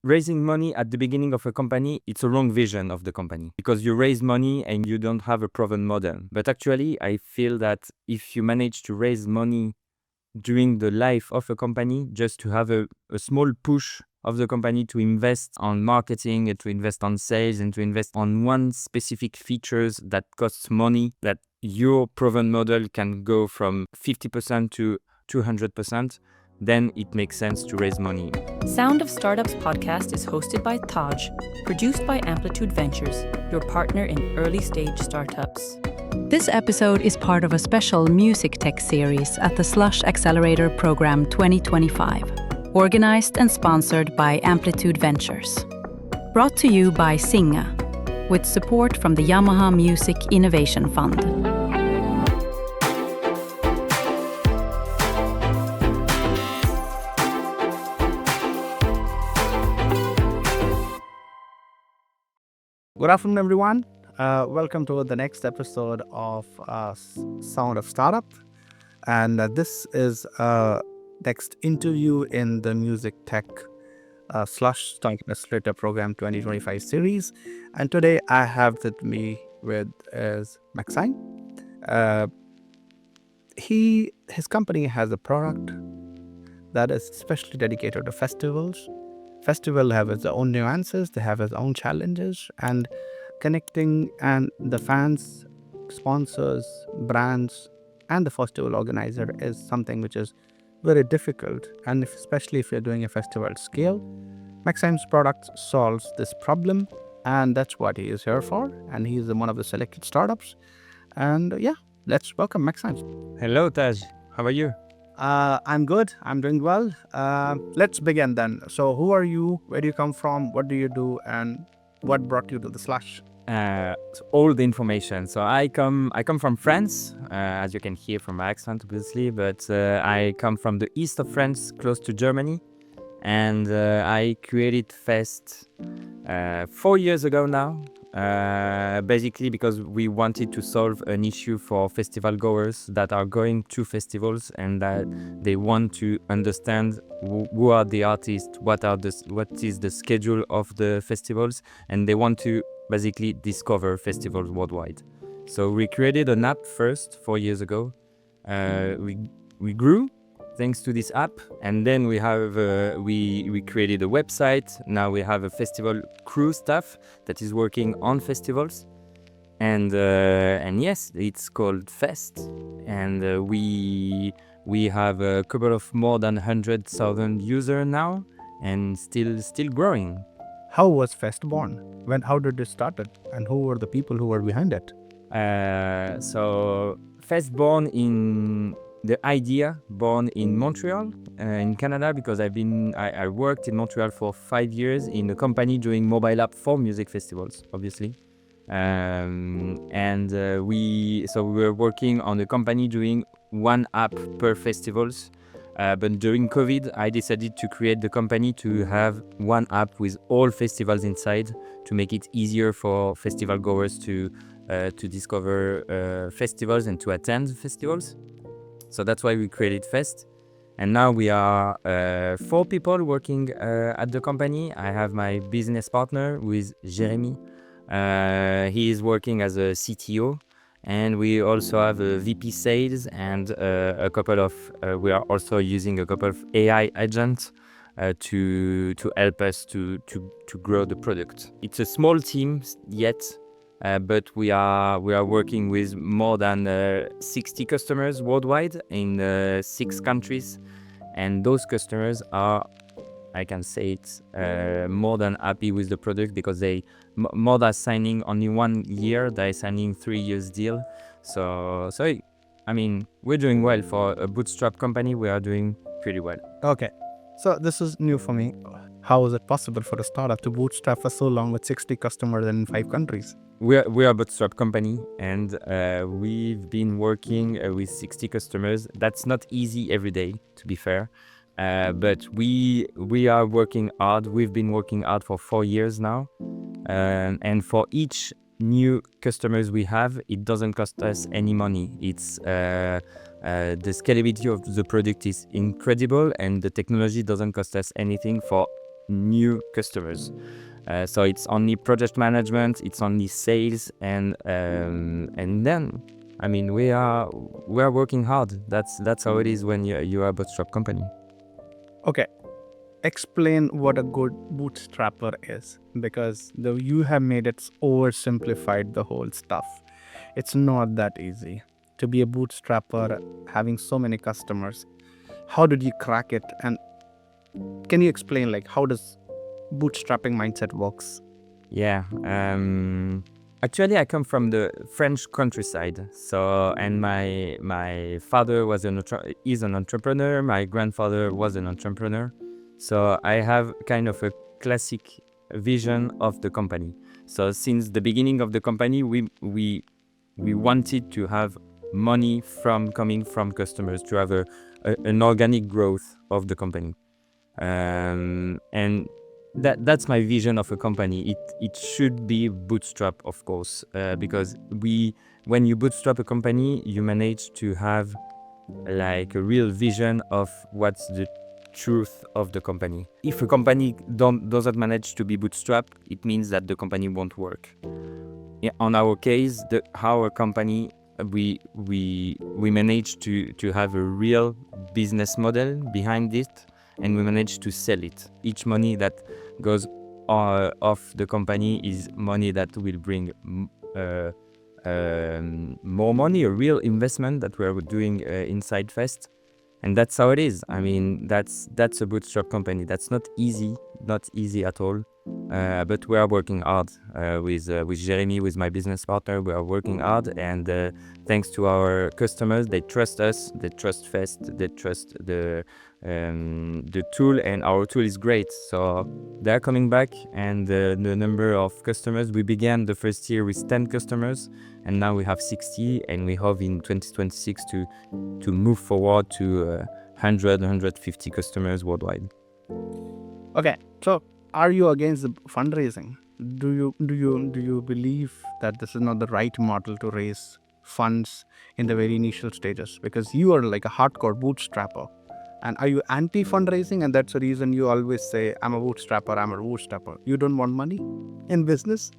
raising money at the beginning of a company, it's a wrong vision of the company because you raise money and you don't have a proven model. But actually, I feel that if you manage to raise money during the life of a company, just to have a small push of the company to invest on marketing and to invest on sales and to invest on one specific features that costs money, that your proven model can go from 50% to 200%, then it makes sense to raise money. Sound of Startups podcast is hosted by Taj, produced by Amplitude Ventures, your partner in early stage startups. This episode is part of a special music tech series at the Slush Accelerator Program 2025, organized and sponsored by Amplitude Ventures. Brought to you by Singa, with support from the Yamaha Music Innovation Fund. Good afternoon, everyone. Welcome to the next episode of Sound of Startup. And this is next interview in the Music Tech Slush Accelerator Program 2025 series. And today I have with me is Maxime. His company has a product that is specially dedicated to festivals. Festival have its own nuances, they have its own challenges, and connecting and the fans, sponsors, brands, and the festival organizer is something which is very difficult, and especially if you're doing a festival scale. Maxime's product solves this problem, and that's what he is here for, and he is one of the selected startups. And let's welcome Maxime. Hello, Taj. How are you? I'm good. I'm doing well. Let's begin then. So who are you? Where do you come from? What do you do? And what brought you to the Slush? All the information. So I come from France, as you can hear from my accent, obviously. But I come from the east of France, close to Germany. And I created Fest 4 years ago now. Basically because we wanted to solve an issue for festival goers that are going to festivals and that they want to understand who are the artists, what is the schedule of the festivals, and they want to basically discover festivals worldwide. So we created an app first 4 years ago. We grew thanks to this app, and then we have we created a website. Now we have a festival crew staff that is working on festivals, and yes, it's called Fest, and we have a couple of more than 100,000 users now, and still growing. How was Fest born? How did it start, and who were the people who were behind it? So Fest the idea born in Montreal, in Canada, because I worked in Montreal for 5 years in a company doing mobile app for music festivals, obviously. We were working on a company doing one app per festivals. But during COVID, I decided to create the company to have one app with all festivals inside to make it easier for festival goers to discover festivals and to attend festivals. So that's why we created Fest. And now we are 4 people working at the company. I have my business partner, who is Jeremy. He is working as a CTO. And we also have a VP sales and we are also using a couple of AI agents to help us to grow the product. It's a small team yet. But we are working with more than 60 customers worldwide in 6 countries, and those customers are, I can say it, more than happy with the product because they more than signing only 1 year, they're signing 3 years deal. So I mean, we're doing well for a bootstrap company. We are doing pretty well. Okay, so this is new for me. How is it possible for a startup to bootstrap for so long with 60 customers in 5 countries? We are a bootstrap company, and we've been working with 60 customers. That's not easy every day, to be fair. But we are working hard. We've been working hard for 4 years now. And for each new customers we have, it doesn't cost us any money. It's the scalability of the product is incredible, and the technology doesn't cost us anything for new customers. So it's only project management, it's only sales, and then I mean we are working hard. That's how it is when you are a bootstrap company. Okay, explain what a good bootstrapper is, because though you have made it oversimplified the whole stuff. It's not that easy to be a bootstrapper having so many customers. How did you crack it, and can you explain like how does bootstrapping mindset works? Yeah. Actually, I come from the French countryside. So, and my father is an entrepreneur. My grandfather was an entrepreneur. So I have kind of a classic vision of the company. So since the beginning of the company, we wanted to have money coming from customers, to have an organic growth of the company. And that's my vision of a company. It should be bootstrap, of course, because when you bootstrap a company, you manage to have like a real vision of what's the truth of the company. If a company doesn't manage to be bootstrapped, it means that the company won't work. On our case, our company, we managed to have a real business model behind it, and we managed to sell it. Each money that goes off the company is money that will bring more money, a real investment that we're doing inside Fest. And that's how it is. I mean, that's a bootstrap company. That's not easy at all. But we are working hard with Jeremy, with my business partner. We are working hard, and thanks to our customers, they trust us, they trust Fest, they trust the tool, and our tool is great. So they are coming back, and the number of customers, we began the first year with 10 customers, and now we have 60, and we hope in 2026 to move forward to 150 customers worldwide. Okay, so are you against the fundraising? Do you believe that this is not the right model to raise funds in the very initial stages? Because you are like a hardcore bootstrapper. And are you anti fundraising? And that's the reason you always say, I'm a bootstrapper. You don't want money in business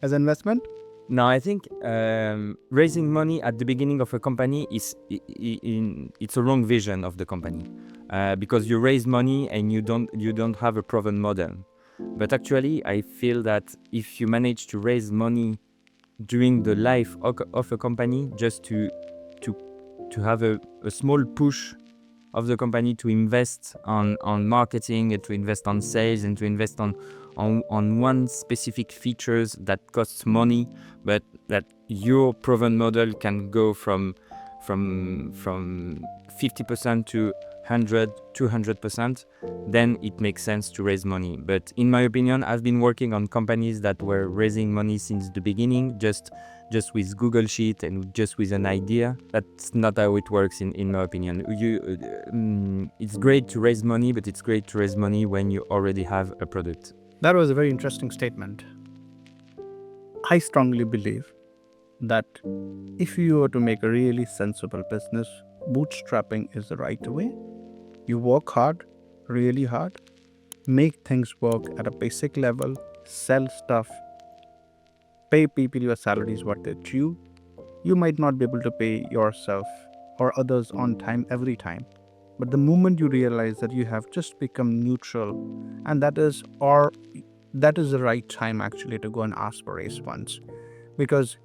as investment? No, I think raising money at the beginning of a company it's a wrong vision of the company, because you raise money and you don't have a proven model. But actually, I feel that if you manage to raise money during the life of a company, just to have a small push of the company to invest on marketing, and to invest on sales, and to invest on one specific features that costs money, but that your proven model can go from 50% to 100, 200%, then it makes sense to raise money. But in my opinion, I've been working on companies that were raising money since the beginning, just with Google Sheet and just with an idea. That's not how it works in my opinion. It's great to raise money, but it's great to raise money when you already have a product. That was a very interesting statement. I strongly believe that if you were to make a really sensible business, bootstrapping is the right way. You work hard, really hard, make things work at a basic level, sell stuff, pay people your salaries what they're due. You might not be able to pay yourself or others on time every time. But the moment you realize that you have just become neutral, and that is the right time actually to go and ask for raise funds. Because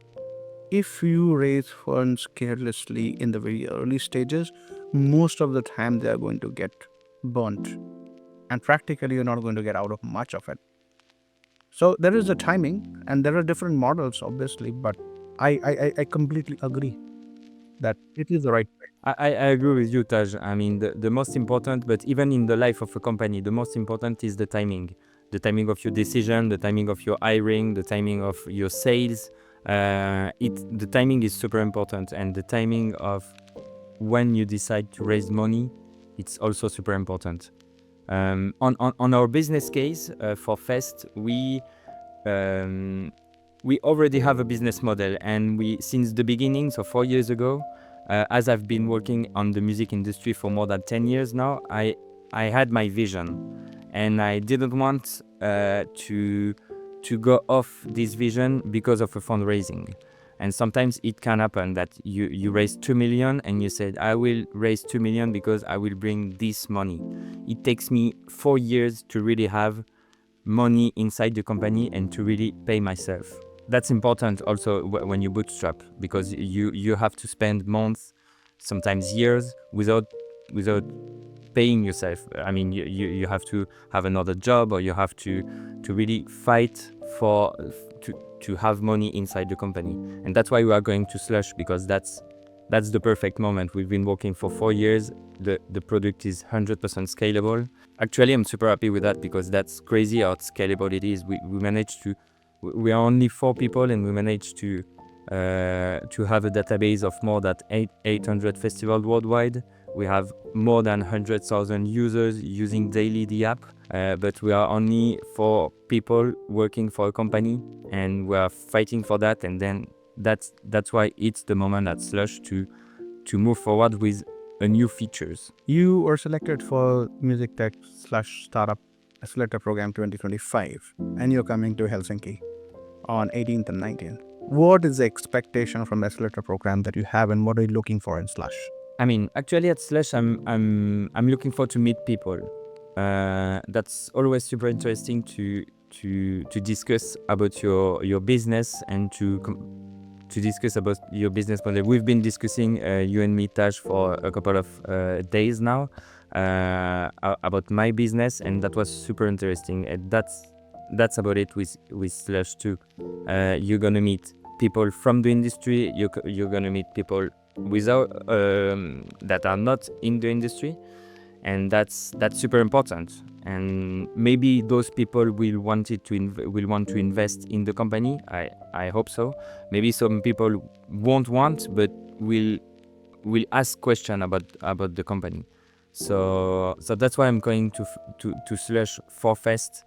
if you raise funds carelessly in the very early stages, most of the time they are going to get burnt, and practically you're not going to get out of much of it. So there is a timing, and there are different models obviously, but I completely agree that it is the right way. I agree with you, Taj. I mean, the most important, but even in the life of a company, the most important is the timing. The timing of your decision, the timing of your hiring, the timing of your sales. The timing is super important, and the timing of when you decide to raise money, it's also super important. On our business case for Fest, we already have a business model, and since the beginning, so 4 years ago, as I've been working on the music industry for more than 10 years now, I had my vision. and I didn't want to go off this vision because of a fundraising. And sometimes it can happen that you raise 2 million and you said, I will raise 2 million because I will bring this money. It takes me 4 years to really have money inside the company and to really pay myself. That's important also when you bootstrap, because you have to spend months, sometimes years, without paying yourself. I mean, you have to have another job, or you have to really fight to have money inside the company. And that's why we are going to Slush, because that's the perfect moment. We've been working for 4 years. The product is 100% scalable. Actually, I'm super happy with that, because that's crazy how scalable it is. We managed to, we are only 4 people, and we managed to have a database of more than 800 festivals worldwide. We have more than 100,000 users using daily the app, but we are only 4 people working for a company, and we are fighting for that. And then that's why it's the moment at Slush to move forward with a new features. You were selected for MUSICTECHSLUSH Startup Accelerator Program 2025, and you're coming to Helsinki on 18th and 19th. What is the expectation from the Accelerator program that you have, and what are you looking for in Slush? I mean, actually at Slush, I'm looking forward to meet people. That's always super interesting to discuss about your business and to discuss about your business model. We've been discussing, you and me, Taj, for a couple of days now about my business, and that was super interesting. And that's about it with Slush too. You're gonna meet people from the industry. You're gonna meet people without that are not in the industry, and that's super important. And maybe those people will want to invest in the company. I hope so. Maybe some people won't want, but will ask question about the company. So that's why I'm going to Slush for Fest.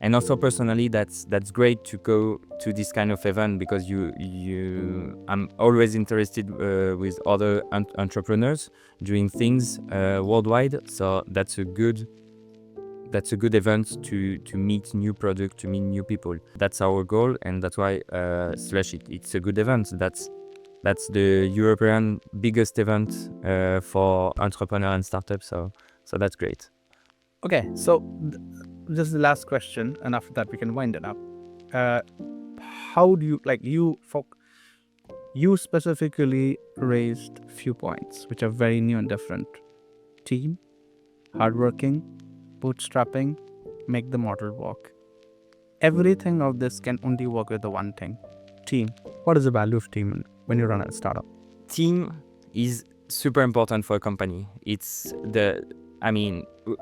And also personally, that's great to go to this kind of event, because I'm always interested with other entrepreneurs doing things worldwide. So that's a good event to meet new product, to meet new people. That's our goal, and that's why Slush it's a good event. That's the European biggest event for entrepreneurs and startups. So that's great. Okay, so this is the last question, and after that we can wind it up. How do you you specifically raised few points which are very new and different: team, hardworking, bootstrapping, make the model work. Everything of this can only work with the one thing: team. What is the value of team when you run a startup? Team is super important for a company.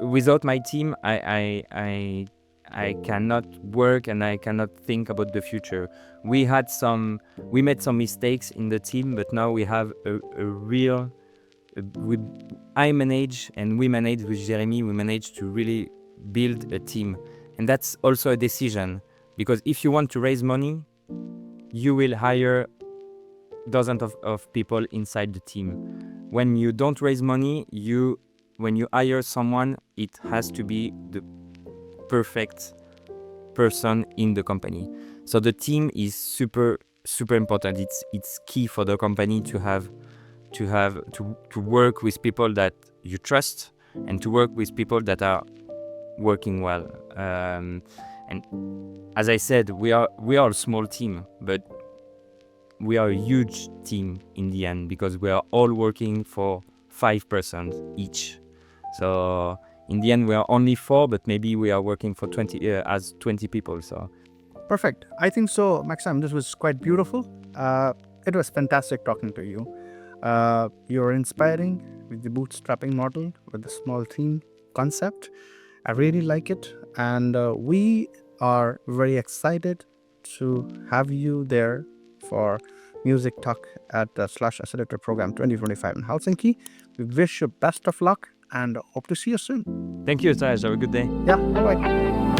Without my team, I cannot work, and I cannot think about the future. We made some mistakes in the team, but now we have I manage, and we manage with Jeremy, we manage to really build a team. And that's also a decision, because if you want to raise money, you will hire dozens of people inside the team. When you don't raise money, when you hire someone, it has to be the perfect person in the company. So the team is super important. It's key for the company to work with people that you trust, and to work with people that are working well. And as I said, we are a small team, but we are a huge team in the end, because we are all working for 5% each. So in the end, we are only 4, but maybe we are working for 20 people. So Perfect. I think so, Maxime. This was quite beautiful. It was fantastic talking to you. You're inspiring with the bootstrapping model, with the small team concept. I really like it, and we are very excited to have you there for Music Talk at the Slush Accelerator Program 2025 in Helsinki. We wish you best of luck and hope to see you soon. thank you, Taj. Have a good day. Yeah, bye-bye.